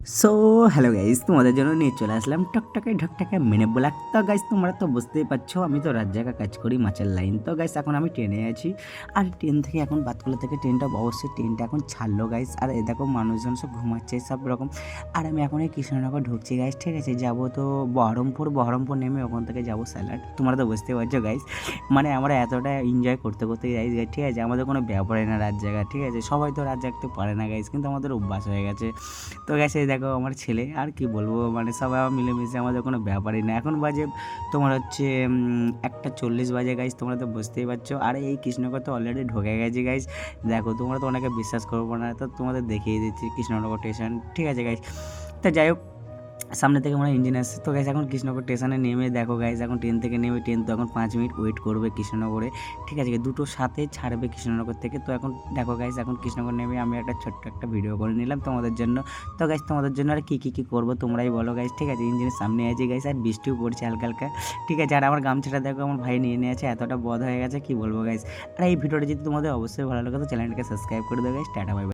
So hello guys, তোমাদের জন্য নিয়ে চলে আসলাম টকটকে ঢকটকে মিনি ব্লগ। তো গাইস তোমরা তো বুঝতেই পারছো আমি তো রাত জায়গা কাজ করি মাছের লাইন। তো গাইস এখন আমি ট্রেনে আছি, আর ট্রেন থেকে এখন বাতকুলা থেকে ট্রেনটা অবশ্যই ট্রেনটা এখন ছাড়লো গাইস। আর এই দেখো মানুষজন সব ঘুমাচ্ছে সব রকম। আর আমি এখন এই কৃষ্ণনগর ঢুকছি গাইস, ঠিক আছে। যাবো তো বহরমপুর নেমে ওখান থেকে যাবো স্যালাড। তোমরা তো বুঝতে পারছো গাইস, মানে আমরা এতটা এনজয় করতে করতে গাইস, ঠিক আছে। আমাদের কোনো ব্যাপারই না রাত জায়গা, ঠিক আছে। সবাই তো রাত জাগতে পারে না গাইস, কিন্তু আমাদের অভ্যাস হয়ে গেছে। তো গেছে দেখো আমার ছেলে, আর কি বলবো, মানে সবাই আমার মিলেমিশে, আমাদের কোনো ব্যাপারই না। এখন বাজে তোমার হচ্ছে 1:40 বাজে গাইজ, তোমরা তো বুঝতেই পারছো। আর এই কৃষ্ণনগর তো অলরেডি ঢুকে গেছি গাইজ। দেখো তোমরা তো অনেকে বিশ্বাস করবো না, তো তোমাদের দেখিয়ে দিচ্ছি কৃষ্ণনগর স্টেশন, ঠিক আছে গাইজ। তা যাই হোক, সামনে থেকে মানে ইঞ্জিন আসছে। তো গাইজ এখন কৃষ্ণনগর স্টেশনে নেমে দেখো গাইজ, এখন ট্রেন থেকে নেমে ট্রেন তো এখন 5 মিনিট ওয়েট করবে কৃষ্ণনগরে, ঠিক আছে। 2টোর সাথে ছাড়বে কৃষ্ণনগর থেকে। তো এখন দেখো গাইজ, এখন কৃষ্ণনগর নেমে আমি একটা ছোট্ট একটা ভিডিও করে নিলাম তোমাদের জন্য। তো গাইজ তোমাদের জন্য আর কী করবো তোমরাই বলো গাইজ, ঠিক আছে। ইঞ্জিনের সামনে আছে গাইজ, আর বৃষ্টিও পড়ছে হালকা হালকা, ঠিক আছে। আর আমার গামছাটা দেখো আমার ভাই নিয়ে নিয়েছে, এতটা বধ হয়ে গেছে কি বলবো গাইজ। আর এই ভিডিওটা যদি তোমাদের অবশ্যই ভালো লাগে তো চ্যানেলটাকে সাবস্ক্রাইব করে দেবে গাইজ। Tata bye bye.